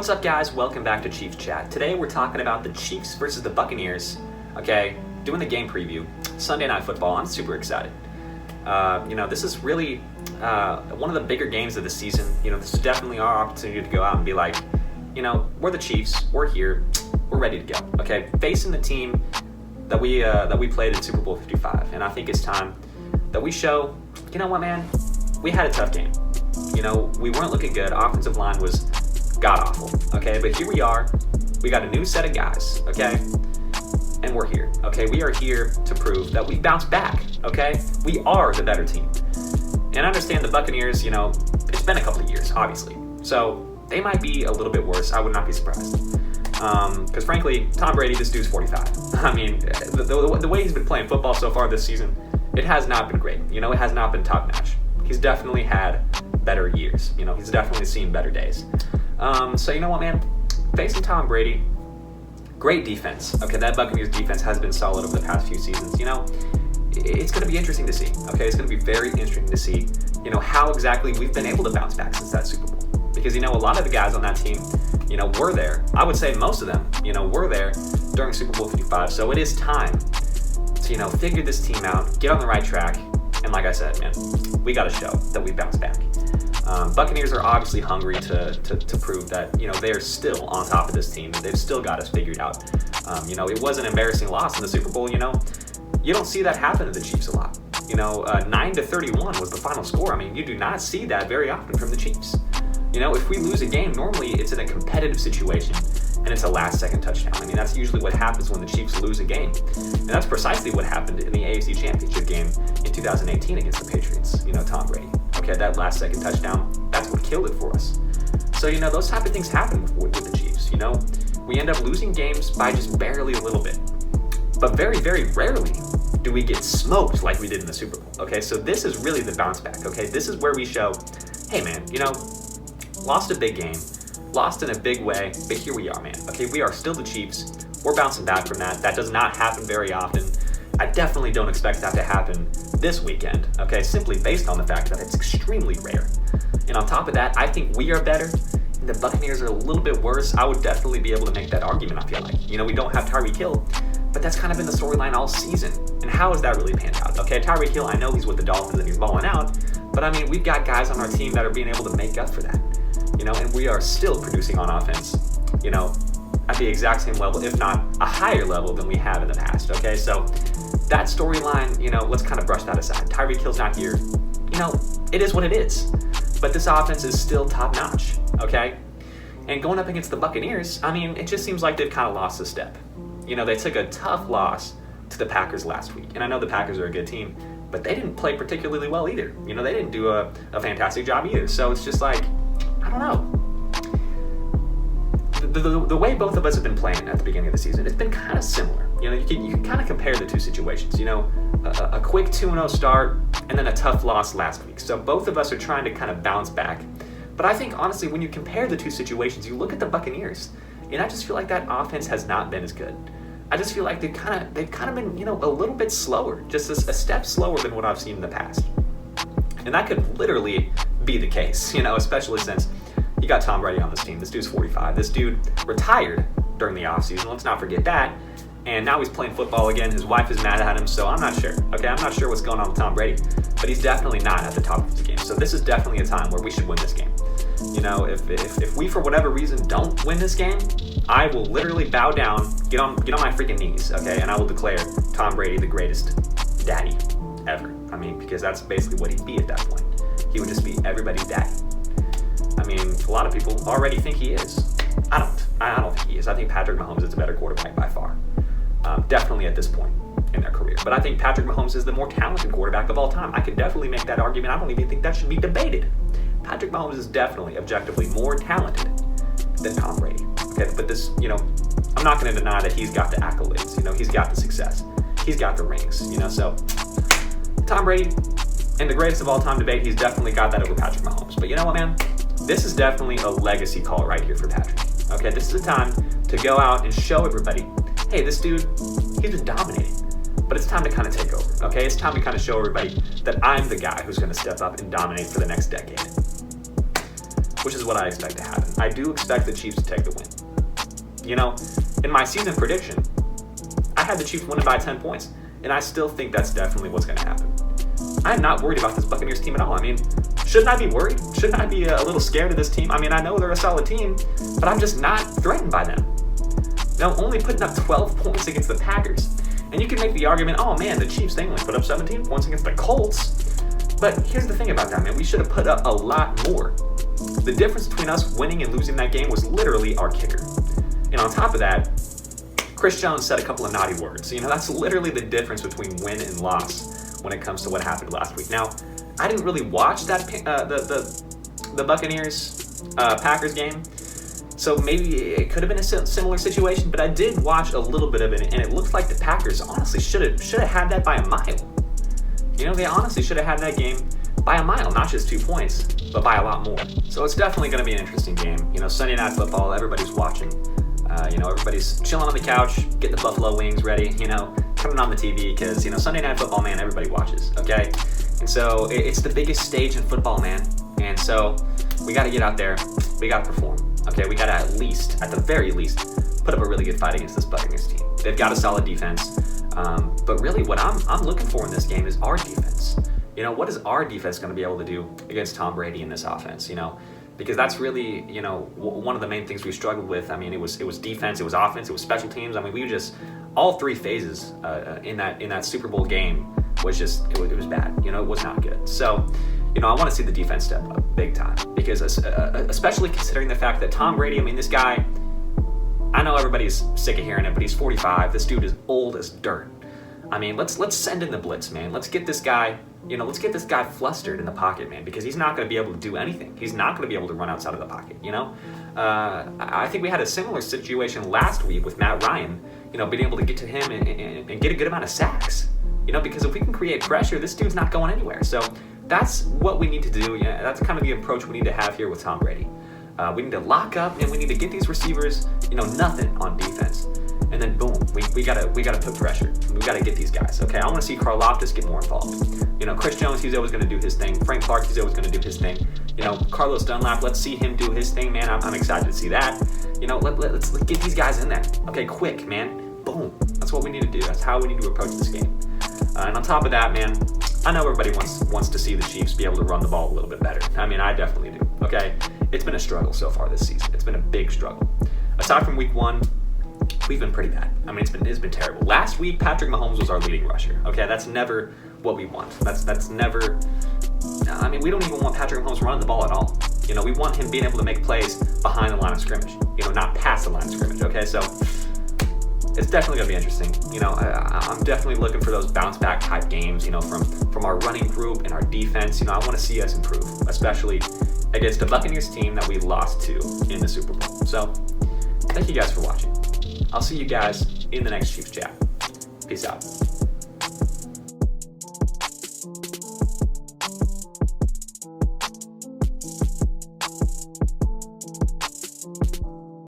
What's up, guys? Welcome back to Chiefs Chat. Today we're talking about the Chiefs versus the Buccaneers. Okay, doing the game preview. Sunday Night Football. I'm super excited. This is really one of the bigger games of the season. This is definitely our opportunity to go out and be like, we're the Chiefs. We're here. We're ready to go. Okay, facing the team that we played in Super Bowl 55, and I think it's time that we show. You know what, man? We had a tough game. We weren't looking good. Offensive line was god-awful, okay? But here we are. We got a new set of guys, okay? And we're here, okay? We are here to prove that we bounced back, okay? We are the better team. And I understand the Buccaneers, it's been a couple of years, obviously. So they might be a little bit worse. I would not be surprised. Because frankly, Tom Brady, this dude's 45. I mean, the way he's been playing football so far this season, it has not been great. It has not been top-notch. He's definitely had better years. He's definitely seen better days. So you know what, man? Facing Tom Brady, great defense. Okay, that Buccaneers defense has been solid over the past few seasons. It's going to be interesting to see. Okay, it's going to be very interesting to see, how exactly we've been able to bounce back since that Super Bowl. Because, a lot of the guys on that team, were there. I would say most of them, were there during Super Bowl 55. So it is time to, figure this team out, get on the right track. And like I said, man, we got to show that we bounced back. Buccaneers are obviously hungry to prove that, they're still on top of this team. They've still got us figured out. It was an embarrassing loss in the Super Bowl, You don't see that happen to the Chiefs a lot. 9-31 was the final score. I mean, you do not see that very often from the Chiefs. If we lose a game, normally it's in a competitive situation and it's a last-second touchdown. I mean, that's usually what happens when the Chiefs lose a game. And that's precisely what happened in the AFC Championship game in 2018 against the Patriots, Tom Brady. Okay, that last-second touchdown, that's what killed it for us. So, those type of things happen with the Chiefs, We end up losing games by just barely a little bit. But very, very rarely do we get smoked like we did in the Super Bowl, okay? So this is really the bounce back, okay? This is where we show, hey, man, lost a big game, lost in a big way, but here we are, man. Okay, we are still the Chiefs. We're bouncing back from that. That does not happen very often. I definitely don't expect that to happen this weekend, okay, simply based on the fact that it's extremely rare. And on top of that, I think we are better. And the Buccaneers are a little bit worse. I would definitely be able to make that argument, I feel like. We don't have Tyreek Hill, but that's kind of been the storyline all season. And how has that really panned out? Okay, Tyreek Hill, I know he's with the Dolphins and he's balling out, but I mean, we've got guys on our team that are being able to make up for that. And we are still producing on offense, at the exact same level, if not a higher level than we have in the past, okay? So that storyline, let's kind of brush that aside. Tyreek Hill's not here. It is what it is. But this offense is still top-notch, okay? And going up against the Buccaneers, I mean, it just seems like they've kind of lost a step. They took a tough loss to the Packers last week. And I know the Packers are a good team, but they didn't play particularly well either. They didn't do a fantastic job either. So it's just like, I don't know. The way both of us have been playing at the beginning of the season, it's been kind of similar. You can kind of compare the two situations. A quick 2-0 start and then a tough loss last week. So both of us are trying to kind of bounce back. But I think, honestly, when you compare the two situations, you look at the Buccaneers, and I just feel like that offense has not been as good. I just feel like they've kind of been, a little bit slower, just a step slower than what I've seen in the past. And that could literally be the case, especially since you got Tom Brady on this team. This dude's 45. This dude retired during the offseason. Let's not forget that. And now he's playing football again. His wife is mad at him, so I'm not sure. Okay, I'm not sure what's going on with Tom Brady, but he's definitely not at the top of his game. So this is definitely a time where we should win this game. If we for whatever reason don't win this game, I will literally bow down, get on my freaking knees, okay, and I will declare Tom Brady the greatest daddy ever. I mean, because that's basically what he'd be at that point. He would just be everybody's daddy. I mean, a lot of people already think he is. I don't think he is. I think Patrick Mahomes is a better quarterback by far. Definitely at this point in their career. But I think Patrick Mahomes is the more talented quarterback of all time. I could definitely make that argument. I don't even think that should be debated. Patrick Mahomes is definitely, objectively, more talented than Tom Brady. Okay, but this, I'm not going to deny that he's got the accolades. He's got the success. He's got the rings, so Tom Brady, in the greatest of all time debate, he's definitely got that over Patrick Mahomes. But you know what, man? This is definitely a legacy call right here for Patrick. Okay, this is a time to go out and show everybody, hey, this dude, he's been dominating. But it's time to kind of take over, okay? It's time to kind of show everybody that I'm the guy who's going to step up and dominate for the next decade. which is what I expect to happen. I do expect the Chiefs to take the win. You know, in my season prediction, I had the Chiefs winning by 10 points, and I still think that's definitely what's going to happen. I'm not worried about this Buccaneers team at all. I mean, shouldn't I be worried? Shouldn't I be a little scared of this team? I mean, I know they're a solid team, but I'm just not threatened by them. Now, only putting up 12 points against the Packers. And you can make the argument, oh man, the Chiefs, they only put up 17 points against the Colts. But here's the thing about that, man. We should have put up a lot more. The difference between us winning and losing that game was literally our kicker. And on top of that, Chris Jones said a couple of naughty words. You know, that's literally the difference between win and loss when it comes to what happened last week. Now, I didn't really watch that the Buccaneers Packers game, so maybe it could have been a similar situation. But I did watch a little bit of it, and it looks like the Packers honestly should have had that by a mile. You know, they honestly should have had that game by a mile, not just 2 points, but by a lot more. So it's definitely going to be an interesting game. You know, Sunday Night Football, everybody's watching. You know, everybody's chilling on the couch, getting the buffalo wings ready, you know, coming on the TV, because, you know, Sunday Night Football, man, everybody watches, okay? And so it's the biggest stage in football, man. And so we got to get out there. We got to perform, okay? We got to at the very least, put up a really good fight against this Buccaneers team. They've got a solid defense. But really what I'm looking for in this game is our defense. You know, what is our defense going to be able to do against Tom Brady in this offense, you know? Because that's really, you know, one of the main things we struggled with. I mean, it was defense, it was offense, it was special teams. I mean, we just all three phases in that Super Bowl game was just it was bad. You know, it was not good. So, you know, I want to see the defense step up big time, because especially considering the fact that Tom Brady, I mean, this guy, I know everybody's sick of hearing it, but he's 45. This dude is old as dirt. I mean, let's send in the blitz, man. Let's get this guy. You know, let's get this guy flustered in the pocket, man, because he's not going to be able to do anything. He's not going to be able to run outside of the pocket, you know? I think we had a similar situation last week with Matt Ryan, you know, being able to get to him and get a good amount of sacks, you know, because if we can create pressure, this dude's not going anywhere. So that's what we need to do. Yeah, that's kind of the approach we need to have here with Tom Brady. We need to lock up, and we need to get these receivers, you know, nothing on defense. And then boom, we gotta put pressure. We gotta get these guys. Okay, I want to see Carl Loftus get more involved. You know, Chris Jones, he's always gonna do his thing. Frank Clark, he's always gonna do his thing. You know, Carlos Dunlap, let's see him do his thing, man. I'm excited to see that. You know, let's get these guys in there. Okay, quick, man. Boom. That's what we need to do. That's how we need to approach this game. And on top of that, man, I know everybody wants to see the Chiefs be able to run the ball a little bit better. I mean, I definitely do. Okay, it's been a struggle so far this season. It's been a big struggle. Aside from week 1. We've been pretty bad. I mean, it's been terrible. Last week, Patrick Mahomes was our leading rusher. Okay, that's never what we want. That's never. I mean, we don't even want Patrick Mahomes running the ball at all. You know, we want him being able to make plays behind the line of scrimmage. You know, not past the line of scrimmage. Okay, so it's definitely gonna be interesting. You know, I'm definitely looking for those bounce back type games. You know, from our running group and our defense. You know, I want to see us improve, especially against a Buccaneers team that we lost to in the Super Bowl. So, thank you guys for watching. I'll see you guys in the next Chiefs chat. Peace out.